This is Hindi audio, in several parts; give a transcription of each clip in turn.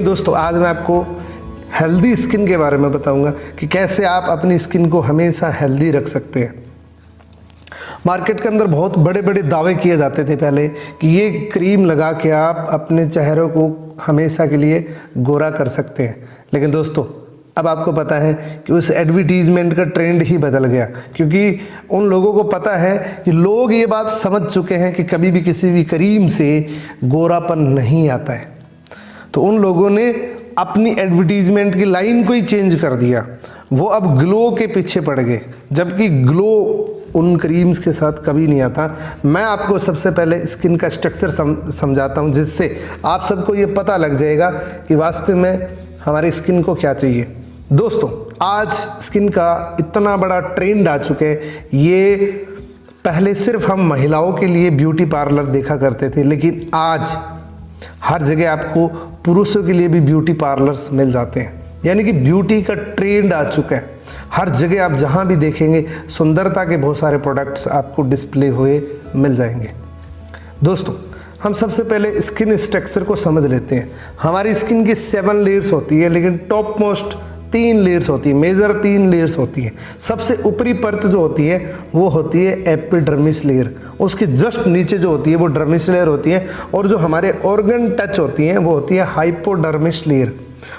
दोस्तों आज मैं आपको हेल्दी स्किन के बारे में बताऊंगा कि कैसे आप अपनी स्किन को हमेशा हेल्दी रख सकते हैं। मार्केट के अंदर बहुत बड़े बड़े दावे किए जाते थे पहले कि ये क्रीम लगा के आप अपने चेहरे को हमेशा के लिए गोरा कर सकते हैं, लेकिन दोस्तों अब आपको पता है कि उस एडवर्टीजमेंट का ट्रेंड ही बदल गया, क्योंकि उन लोगों को पता है कि लोग ये बात समझ चुके हैं कि कभी भी किसी भी क्रीम से गोरापन नहीं आता है। तो उन लोगों ने अपनी एडवर्टीजमेंट की लाइन को ही चेंज कर दिया। वो अब ग्लो के पीछे पड़ गए, जबकि ग्लो उन क्रीम्स के साथ कभी नहीं आता। मैं आपको सबसे पहले स्किन का स्ट्रक्चर समझाता हूं, जिससे आप सबको ये पता लग जाएगा कि वास्तव में हमारी स्किन को क्या चाहिए। दोस्तों आज स्किन का इतना बड़ा ट्रेंड आ चुका है, ये पहले सिर्फ हम महिलाओं के लिए ब्यूटी पार्लर देखा करते थे, लेकिन आज हर जगह आपको पुरुषों के लिए भी ब्यूटी पार्लर्स मिल जाते हैं। यानी कि ब्यूटी का ट्रेंड आ चुका है। हर जगह आप जहां भी देखेंगे सुंदरता के बहुत सारे प्रोडक्ट्स आपको डिस्प्ले हुए मिल जाएंगे। दोस्तों हम सबसे पहले स्किन स्ट्रक्चर को समझ लेते हैं। हमारी स्किन की 7 लेयर्स होती है, लेकिन टॉप मोस्ट 3 लेयर्स होती है, मेजर 3 लेयर्स होती है। सबसे ऊपरी परत जो होती है वो होती है एपिडर्मिस लेयर, उसके जस्ट नीचे जो होती है वो डर्मिस लेयर होती है, और जो हमारे ऑर्गन टच होती हैं वो होती है हाइपोडर्मिस लेयर।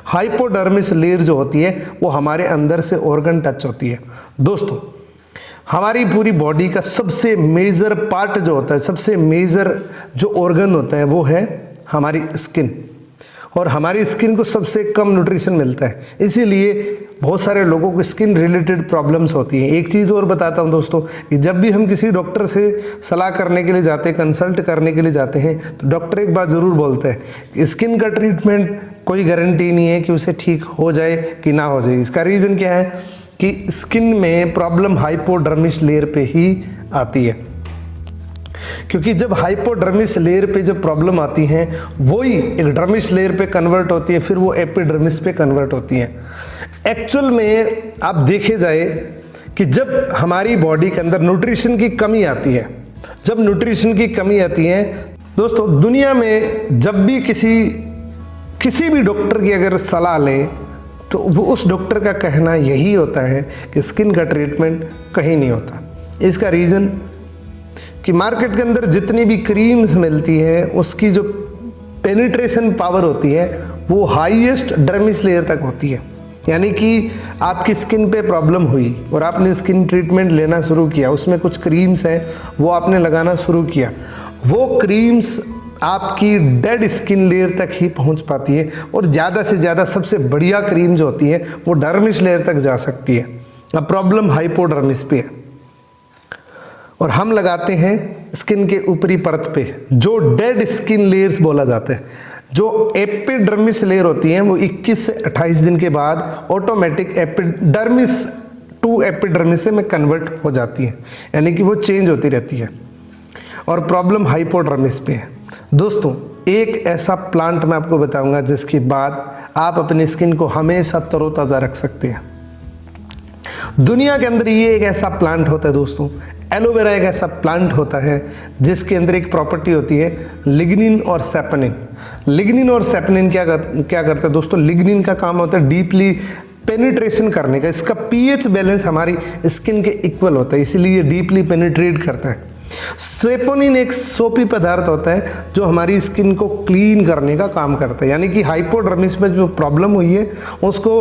हाइपोडर्मिस लेयर जो होती है वो हमारे अंदर से ऑर्गन टच होती है। दोस्तों हमारी पूरी बॉडी का सबसे मेजर पार्ट जो होता है, सबसे मेजर जो ऑर्गन होता है वो है हमारी स्किन, और हमारी स्किन को सबसे कम न्यूट्रिशन मिलता है, इसीलिए बहुत सारे लोगों को स्किन रिलेटेड प्रॉब्लम्स होती हैं। एक चीज़ और बताता हूं दोस्तों कि जब भी हम किसी डॉक्टर से सलाह करने के लिए जाते हैं, कंसल्ट करने के लिए जाते हैं, तो डॉक्टर एक बात ज़रूर बोलते हैं कि स्किन का ट्रीटमेंट कोई गारंटी नहीं है कि उसे ठीक हो जाए कि ना हो जाए। इसका रीज़न क्या है कि स्किन में प्रॉब्लम हाइपोडर्मिस लेयर पे ही आती है, क्योंकि जब हाइपोडर्मिस लेयर पे जब प्रॉब्लम आती है वही एक डर्मिस लेयर पे कन्वर्ट होती है, फिर वो एपिडर्मिस पे कन्वर्ट होती है। एक्चुअल में आप देखे जाए कि जब हमारी बॉडी के अंदर न्यूट्रिशन की कमी आती है, जब न्यूट्रिशन की कमी आती है दोस्तों, दुनिया में जब भी किसी भी डॉक्टर की अगर सलाह लें तो वो उस डॉक्टर का कहना यही होता है कि स्किन का ट्रीटमेंट कहीं नहीं होता। इसका रीज़न कि मार्केट के अंदर जितनी भी क्रीम्स मिलती है उसकी जो पेनिट्रेशन पावर होती है वो हाईएस्ट डर्मिस लेयर तक होती है। यानी कि आपकी स्किन पे प्रॉब्लम हुई और आपने स्किन ट्रीटमेंट लेना शुरू किया, उसमें कुछ क्रीम्स हैं वो आपने लगाना शुरू किया, वो क्रीम्स आपकी डेड स्किन लेयर तक ही पहुंच पाती है, और ज़्यादा से ज़्यादा सबसे बढ़िया क्रीम जो होती है वो डर्मिस लेयर तक जा सकती है। अब प्रॉब्लम हाइपोडर्मिस पे है और हम लगाते हैं स्किन के ऊपरी परत पे, जो डेड स्किन लेयर्स बोला जाता है। जो एपिडर्मिस लेयर होती हैं वो 21 से 28 दिन के बाद ऑटोमेटिक एपिडर्मिस टू एपिडर्मिस में कन्वर्ट हो जाती है, यानी कि वो चेंज होती रहती है, और प्रॉब्लम हाइपोडर्मिस पे है। दोस्तों एक ऐसा प्लांट मैं आपको बताऊंगा जिसके बाद आप अपनी स्किन को हमेशा तरोताज़ा रख सकते हैं। दुनिया के अंदर ये एक ऐसा प्लांट होता है दोस्तों, एलोवेरा एक ऐसा प्लांट होता है जिसके अंदर एक प्रॉपर्टी होती है लिग्निन और सैपोनिन। लिग्निन और सैपोनिन क्या करते हैं दोस्तों, लिग्निन का काम होता है डीपली पेनिट्रेशन करने का। इसका पीएच बैलेंस हमारी स्किन के इक्वल होता है, इसीलिए ये डीपली पेनिट्रेट करता है। सेपोनिन एक सोपी पदार्थ होता है जो हमारी स्किन को क्लीन करने का काम करता है, यानी कि हाइपोडर्मिस में जो प्रॉब्लम हुई है उसको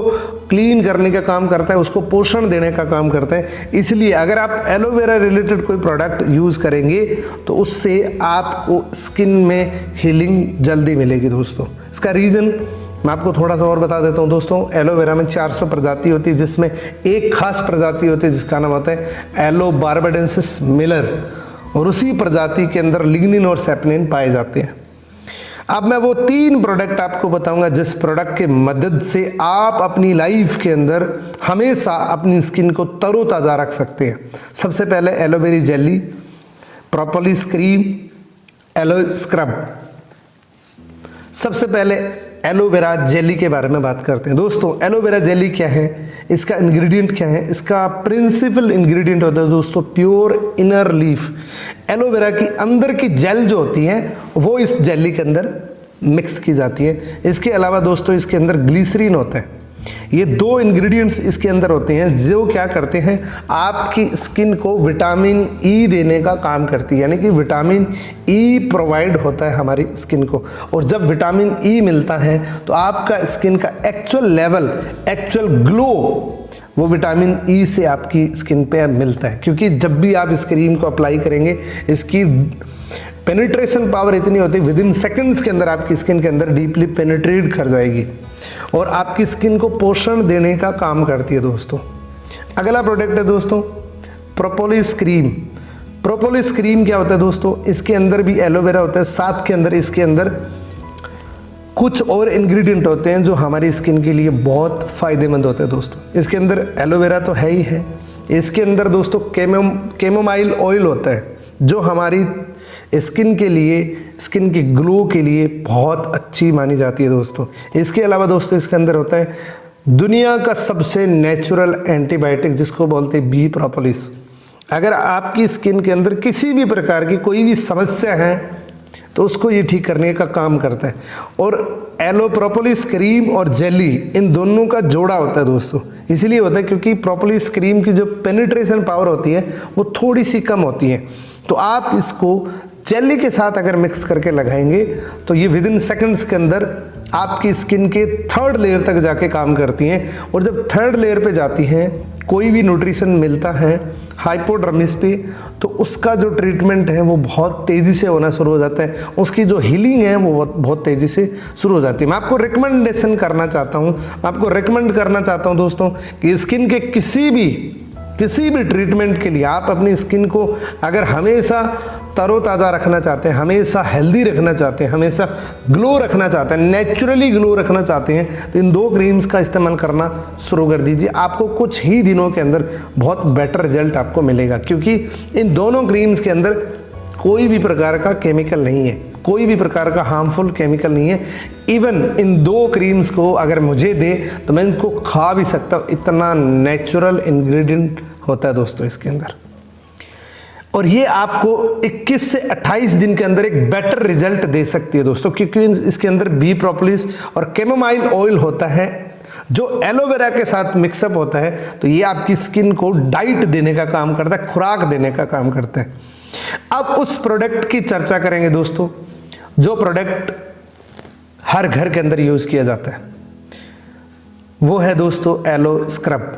क्लीन करने का काम करता है, उसको पोषण देने का काम करता है। इसलिए अगर आप एलोवेरा रिलेटेड कोई प्रोडक्ट यूज़ करेंगे तो उससे आपको स्किन में हीलिंग जल्दी मिलेगी दोस्तों। इसका रीज़न मैं आपको थोड़ा सा और बता देता हूँ दोस्तों। एलोवेरा में 400 प्रजाति होती है, जिसमें एक खास प्रजाति होती है जिसका नाम होता है एलोबार्बाडेंसिस मिलर, और उसी प्रजाति के अंदर लिग्निन और सैपोनिन पाए जाते हैं। अब मैं वो 3 प्रोडक्ट आपको बताऊंगा जिस प्रोडक्ट के मदद से आप अपनी लाइफ के अंदर हमेशा अपनी स्किन को तरोताज़ा रख सकते हैं। सबसे पहले aloe vera jelly, propolis cream, aloe scrub. सबसे पहले एलोवेरा जेली के बारे में बात करते हैं। दोस्तों एलोवेरा जेली क्या है, इसका इंग्रेडिएंट क्या है? इसका प्रिंसिपल इंग्रेडिएंट होता है दोस्तों प्योर इनर लीफ। एलोवेरा की अंदर की जेल जो होती है वो इस जेली के अंदर मिक्स की जाती है। इसके अलावा दोस्तों इसके अंदर ग्लिसरीन होता है। ये 2 इंग्रेडिएंट्स इसके अंदर होते हैं जो क्या करते हैं, आपकी स्किन को विटामिन ई देने का काम करती है। यानी कि विटामिन ई प्रोवाइड होता है हमारी स्किन को, और जब विटामिन ई मिलता है तो आपका स्किन का एक्चुअल लेवल, एक्चुअल ग्लो वो विटामिन ई से आपकी स्किन पे मिलता है। क्योंकि जब भी आप इस क्रीम को अप्लाई करेंगे, इसकी पेनिट्रेशन पावर इतनी होती है, विद इन सेकेंड्स के अंदर आपकी स्किन के अंदर डीपली पेनिट्रेट कर जाएगी और आपकी स्किन को पोषण देने का काम करती है दोस्तों। अगला प्रोडक्ट है दोस्तों प्रोपोलिस क्रीम। प्रोपोलिस क्रीम क्या होता है दोस्तों, इसके अंदर भी एलोवेरा होता है, साथ के अंदर इसके अंदर कुछ और इंग्रेडिएंट होते हैं जो हमारी स्किन के लिए बहुत फ़ायदेमंद होते हैं दोस्तों। इसके अंदर एलोवेरा तो है ही है, इसके अंदर दोस्तों कैमोमाइल ऑयल होता है जो हमारी स्किन के लिए, स्किन के ग्लो के लिए बहुत अच्छी मानी जाती है दोस्तों। इसके अलावा दोस्तों इसके अंदर होता है दुनिया का सबसे नेचुरल एंटीबायोटिक जिसको बोलते हैं बी प्रोपोलिस। अगर आपकी स्किन के अंदर किसी भी प्रकार की कोई भी समस्या है तो उसको ये ठीक करने का काम करता है। और एलो प्रोपोलिस क्रीम और जेली इन दोनों का जोड़ा होता है दोस्तों। इसलिए होता है क्योंकि प्रोपोलिस क्रीम की जो पेनिट्रेशन पावर होती है वो थोड़ी सी कम होती है, तो आप इसको जेली के साथ अगर मिक्स करके लगाएंगे तो ये विद इन सेकेंड्स के अंदर आपकी स्किन के 3rd लेयर तक जाके काम करती हैं। और जब 3rd लेयर पे जाती हैं, कोई भी न्यूट्रिशन मिलता है हाइपोडर्मिस पे, तो उसका जो ट्रीटमेंट है वो बहुत तेज़ी से होना शुरू हो जाता है, उसकी जो हीलिंग है वो बहुत तेज़ी से शुरू हो जाती है। मैं आपको रिकमेंडेशन करना चाहता हूँ, आपको रिकमेंड करना चाहता हूँ दोस्तों कि स्किन के किसी भी ट्रीटमेंट के लिए आप अपनी स्किन को अगर हमेशा तरोताज़ा रखना चाहते हैं, हमेशा हेल्दी रखना चाहते हैं, हमेशा ग्लो रखना चाहते हैं, नेचुरली ग्लो रखना चाहते हैं, तो इन 2 क्रीम्स का इस्तेमाल करना शुरू कर दीजिए। आपको कुछ ही दिनों के अंदर बहुत बेटर रिजल्ट आपको मिलेगा, क्योंकि इन दोनों क्रीम्स के अंदर कोई भी प्रकार का केमिकल नहीं है, कोई भी प्रकार का हार्मफुल केमिकल नहीं है। इवन इन 2 क्रीम्स को अगर मुझे दे तो मैं इनको खा भी सकता हूँ, इतना नेचुरल इंग्रेडिएंट होता है दोस्तों इसके अंदर। और ये आपको 21 से 28 दिन के अंदर एक बेटर रिजल्ट दे सकती है दोस्तों, क्योंकि इसके अंदर बी प्रोपोलिस और कैमोमाइल ऑयल होता है जो एलोवेरा के साथ मिक्सअप होता है। तो ये आपकी स्किन को डाइट देने का काम करता है, खुराक देने का काम करता है। अब उस प्रोडक्ट की चर्चा करेंगे दोस्तों जो प्रोडक्ट हर घर के अंदर यूज किया जाता है, वो है दोस्तों एलो स्क्रब।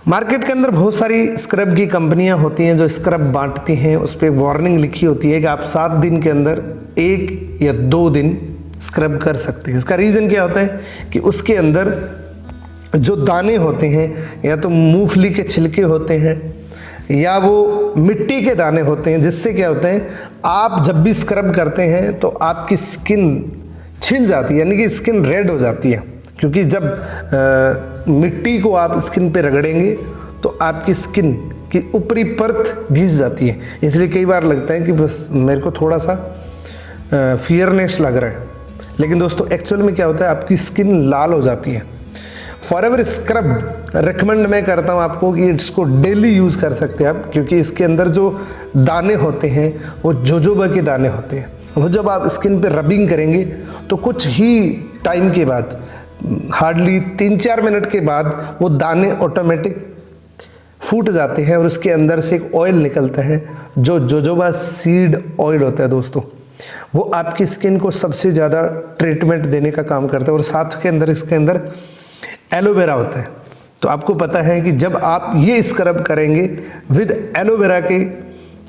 मार्केट के अंदर बहुत सारी स्क्रब की कंपनियां होती हैं जो स्क्रब बांटती हैं, उस पर वार्निंग लिखी होती है कि आप 7 दिन के अंदर 1 या 2 दिन स्क्रब कर सकते हैं। इसका रीज़न क्या होता है कि उसके अंदर जो दाने होते हैं, या तो मूंगफली के छिलके होते हैं या वो मिट्टी के दाने होते हैं, जिससे क्या होता है आप जब भी स्क्रब करते हैं तो आपकी स्किन छिल जाती है, यानी कि स्किन रेड हो जाती है। क्योंकि जब मिट्टी को आप स्किन पे रगड़ेंगे तो आपकी स्किन की ऊपरी परत घिस जाती है, इसलिए कई बार लगता है कि बस मेरे को थोड़ा सा फियरनेस लग रहा है, लेकिन दोस्तों एक्चुअल में क्या होता है आपकी स्किन लाल हो जाती है। फॉरएवर स्क्रब रिकमेंड मैं करता हूँ आपको कि इसको डेली यूज़ कर सकते हैं आप, क्योंकि इसके अंदर जो दाने होते हैं वो जोजोबा के दाने होते हैं। वो जब आप स्किन पे रबिंग करेंगे तो कुछ ही टाइम के बाद, हार्डली 3-4 मिनट के बाद वो दाने ऑटोमेटिक फूट जाते हैं और उसके अंदर से एक ऑयल निकलता है जो जोजोबा सीड ऑयल होता है दोस्तों। वो आपकी स्किन को सबसे ज़्यादा ट्रीटमेंट देने का काम करता है, और साथ के अंदर इसके अंदर एलोवेरा होता है। तो आपको पता है कि जब आप ये स्क्रब करेंगे विद एलोवेरा के,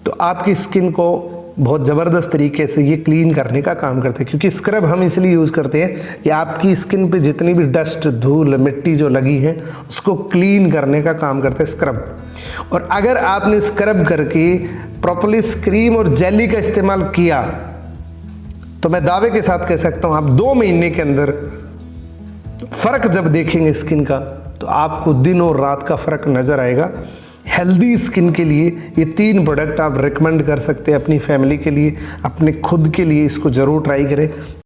तो आपकी स्किन को बहुत ज़बरदस्त तरीके से ये क्लीन करने का काम करते हैं। क्योंकि स्क्रब हम इसलिए यूज़ करते हैं कि आपकी स्किन पे जितनी भी डस्ट, धूल, मिट्टी जो लगी है उसको क्लीन करने का काम करते हैं स्क्रब। और अगर आपने स्क्रब करके प्रोपोलिस क्रीम और जेली का इस्तेमाल किया तो मैं दावे के साथ कह सकता हूँ आप 2 महीने के अंदर फ़र्क जब देखेंगे स्किन का, तो आपको दिन और रात का फ़र्क नज़र आएगा। हेल्दी स्किन के लिए ये 3 प्रोडक्ट आप रिकमेंड कर सकते हैं अपनी फैमिली के लिए, अपने खुद के लिए। इसको ज़रूर ट्राई करें।